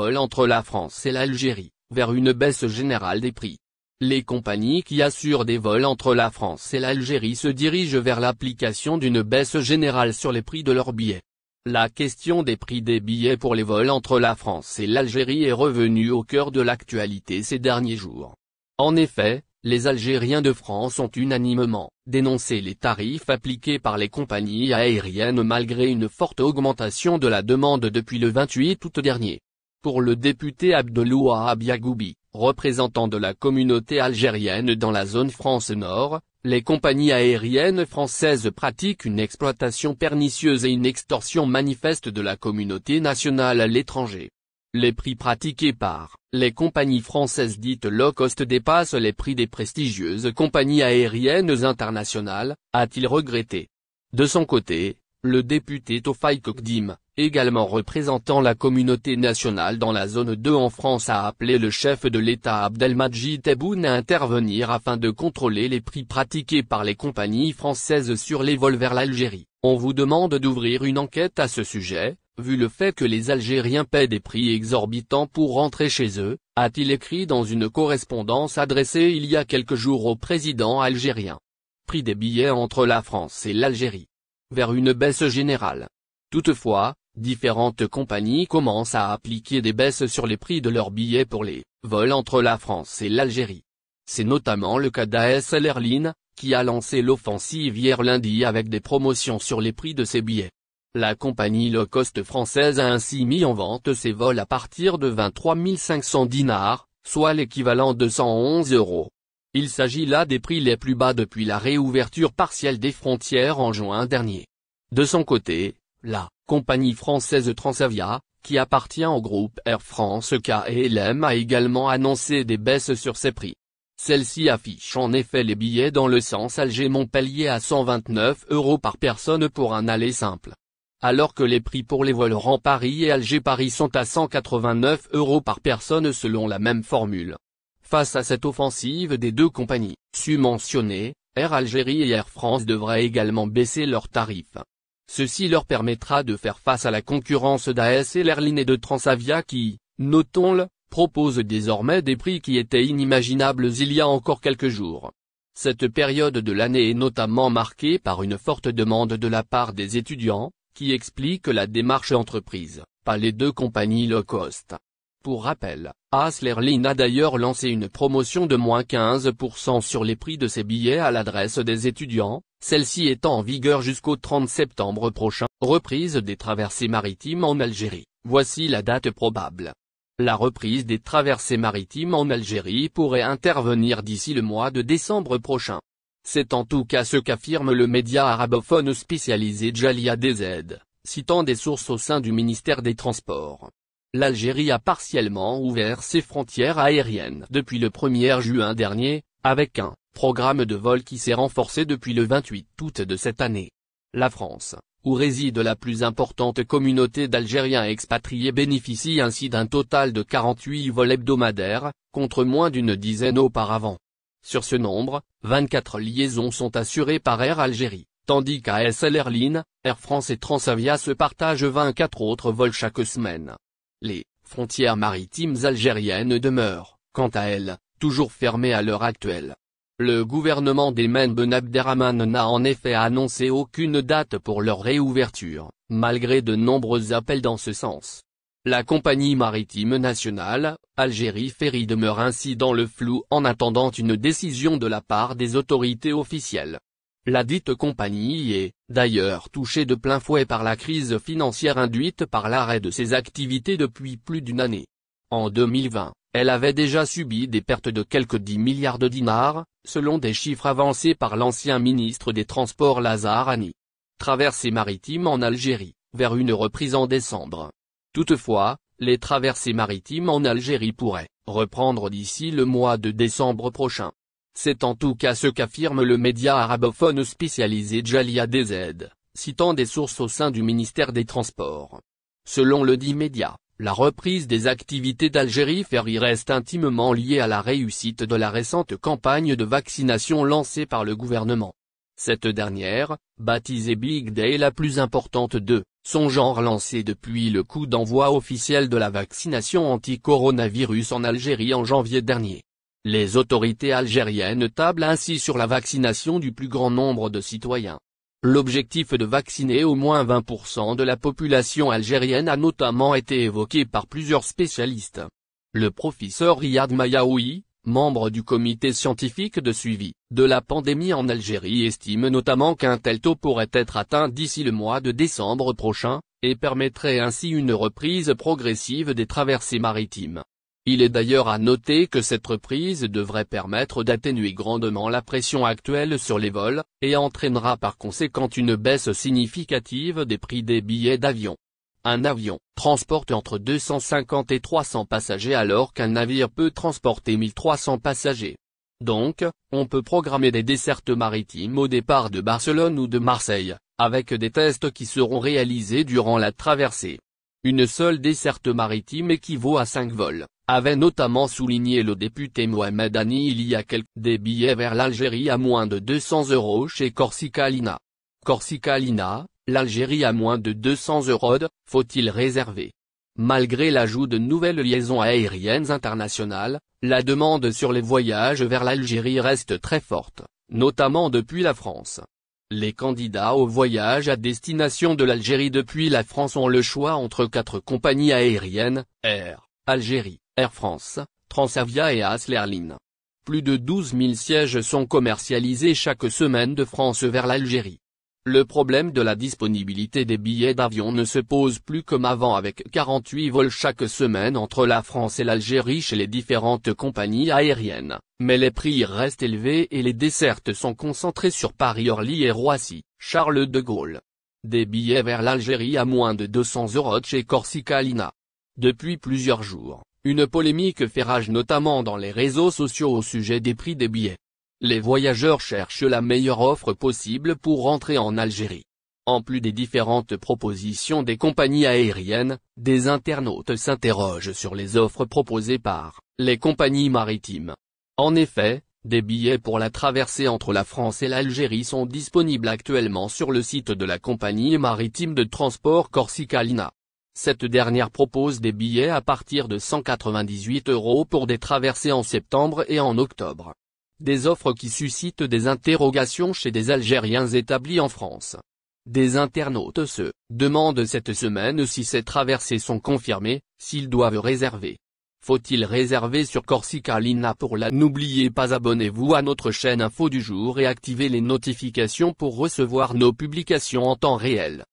vols entre la France et l'Algérie, vers une baisse générale des prix. Les compagnies qui assurent des vols entre la France et l'Algérie se dirigent vers l'application d'une baisse générale sur les prix de leurs billets. La question des prix des billets pour les vols entre la France et l'Algérie est revenue au cœur de l'actualité ces derniers jours. En effet, les Algériens de France ont unanimement dénoncé les tarifs appliqués par les compagnies aériennes malgré une forte augmentation de la demande depuis le 28 août dernier. Pour le député Abdelouahab Yagoubi, représentant de la communauté algérienne dans la zone France Nord, les compagnies aériennes françaises pratiquent une exploitation pernicieuse et une extorsion manifeste de la communauté nationale à l'étranger. Les prix pratiqués par les compagnies françaises dites low cost dépassent les prix des prestigieuses compagnies aériennes internationales, a-t-il regretté. De son côté, le député Tofaï Kokdim, également représentant la communauté nationale dans la zone 2 en France, a appelé le chef de l'État Abdelmadjid Tebboune à intervenir afin de contrôler les prix pratiqués par les compagnies françaises sur les vols vers l'Algérie. On vous demande d'ouvrir une enquête à ce sujet, vu le fait que les Algériens paient des prix exorbitants pour rentrer chez eux, a-t-il écrit dans une correspondance adressée il y a quelques jours au président algérien. Prix des billets entre la France et l'Algérie. Vers une baisse générale. Toutefois, différentes compagnies commencent à appliquer des baisses sur les prix de leurs billets pour les vols entre la France et l'Algérie. C'est notamment le cas d'ASL Airlines, qui a lancé l'offensive hier lundi avec des promotions sur les prix de ses billets. La compagnie low cost française a ainsi mis en vente ses vols à partir de 23 500 dinars, soit l'équivalent de 111 €. Il s'agit là des prix les plus bas depuis la réouverture partielle des frontières en juin dernier. De son côté, la compagnie française Transavia, qui appartient au groupe Air France KLM, a également annoncé des baisses sur ses prix. Celle-ci affiche en effet les billets dans le sens Alger-Montpellier à 129 € par personne pour un aller simple. Alors que les prix pour les vols Paris et Alger-Paris sont à 189 € par personne selon la même formule. Face à cette offensive des deux compagnies mentionnées, Air Algérie et Air France devraient également baisser leurs tarifs. Ceci leur permettra de faire face à la concurrence d'ASL Airlines et de Transavia qui, notons-le, proposent désormais des prix qui étaient inimaginables il y a encore quelques jours. Cette période de l'année est notamment marquée par une forte demande de la part des étudiants, qui explique la démarche entreprise par les deux compagnies low cost. Pour rappel, ASL Airlines a d'ailleurs lancé une promotion de moins 15% sur les prix de ses billets à l'adresse des étudiants, celle-ci étant en vigueur jusqu'au 30 septembre prochain. Reprise des traversées maritimes en Algérie, voici la date probable. La reprise des traversées maritimes en Algérie pourrait intervenir d'ici le mois de décembre prochain. C'est en tout cas ce qu'affirme le média arabophone spécialisé Jalia DZ, citant des sources au sein du ministère des Transports. L'Algérie a partiellement ouvert ses frontières aériennes depuis le 1er juin dernier, avec un programme de vol qui s'est renforcé depuis le 28 août de cette année. La France, où réside la plus importante communauté d'Algériens expatriés, bénéficie ainsi d'un total de 48 vols hebdomadaires, contre moins d'une dizaine auparavant. Sur ce nombre, 24 liaisons sont assurées par Air Algérie, tandis qu'ASL Airlines, Air France et Transavia se partagent 24 autres vols chaque semaine. Les frontières maritimes algériennes demeurent, quant à elles, toujours fermées à l'heure actuelle. Le gouvernement d'Ayman Ben Abderrahmane n'a en effet annoncé aucune date pour leur réouverture, malgré de nombreux appels dans ce sens. La compagnie maritime nationale, Algérie Ferry, demeure ainsi dans le flou en attendant une décision de la part des autorités officielles. La dite compagnie est, d'ailleurs, touchée de plein fouet par la crise financière induite par l'arrêt de ses activités depuis plus d'une année. En 2020, elle avait déjà subi des pertes de quelques 10 milliards de dinars, selon des chiffres avancés par l'ancien ministre des Transports Lazare Hani. Traversées maritimes en Algérie, vers une reprise en décembre. Toutefois, les traversées maritimes en Algérie pourraient reprendre d'ici le mois de décembre prochain. C'est en tout cas ce qu'affirme le média arabophone spécialisé Jalia DZ, citant des sources au sein du ministère des Transports. Selon le dit média, la reprise des activités d'Algérie Ferry reste intimement liée à la réussite de la récente campagne de vaccination lancée par le gouvernement. Cette dernière, baptisée Big Day, la plus importante de son genre lancé depuis le coup d'envoi officiel de la vaccination anti-coronavirus en Algérie en janvier dernier. Les autorités algériennes tablent ainsi sur la vaccination du plus grand nombre de citoyens. L'objectif de vacciner au moins 20% de la population algérienne a notamment été évoqué par plusieurs spécialistes. Le professeur Riyad Mayaoui, membre du comité scientifique de suivi de la pandémie en Algérie, estime notamment qu'un tel taux pourrait être atteint d'ici le mois de décembre prochain, et permettrait ainsi une reprise progressive des traversées maritimes. Il est d'ailleurs à noter que cette reprise devrait permettre d'atténuer grandement la pression actuelle sur les vols, et entraînera par conséquent une baisse significative des prix des billets d'avion. Un avion transporte entre 250 et 300 passagers alors qu'un navire peut transporter 1300 passagers. Donc, on peut programmer des dessertes maritimes au départ de Barcelone ou de Marseille, avec des tests qui seront réalisés durant la traversée. Une seule desserte maritime équivaut à 5 vols, avait notamment souligné le député Mohamed Hani il y a quelques des billets vers l'Algérie à moins de 200 € chez Corsica Lina. Corsica Lina, l'Algérie à moins de 200 €, faut-il réserver? Malgré l'ajout de nouvelles liaisons aériennes internationales, la demande sur les voyages vers l'Algérie reste très forte, notamment depuis la France. Les candidats au voyage à destination de l'Algérie depuis la France ont le choix entre 4 compagnies aériennes, Air Algérie, Air France, Transavia et As Airlines. Plus de 12 000 sièges sont commercialisés chaque semaine de France vers l'Algérie. Le problème de la disponibilité des billets d'avion ne se pose plus comme avant avec 48 vols chaque semaine entre la France et l'Algérie chez les différentes compagnies aériennes, mais les prix restent élevés et les dessertes sont concentrées sur Paris-Orly et Roissy, Charles de Gaulle. Des billets vers l'Algérie à moins de 200 € chez Corsica Lina. Depuis plusieurs jours, une polémique fait rage notamment dans les réseaux sociaux au sujet des prix des billets. Les voyageurs cherchent la meilleure offre possible pour rentrer en Algérie. En plus des différentes propositions des compagnies aériennes, des internautes s'interrogent sur les offres proposées par les compagnies maritimes. En effet, des billets pour la traversée entre la France et l'Algérie sont disponibles actuellement sur le site de la compagnie maritime de transport Corsica Lina. Cette dernière propose des billets à partir de 198 € pour des traversées en septembre et en octobre. Des offres qui suscitent des interrogations chez des Algériens établis en France. Des internautes se demandent cette semaine si ces traversées sont confirmées, s'ils doivent réserver. Faut-il réserver sur Corsica Lina pour la? N'oubliez pas, abonnez-vous à notre chaîne Info du jour et activez les notifications pour recevoir nos publications en temps réel.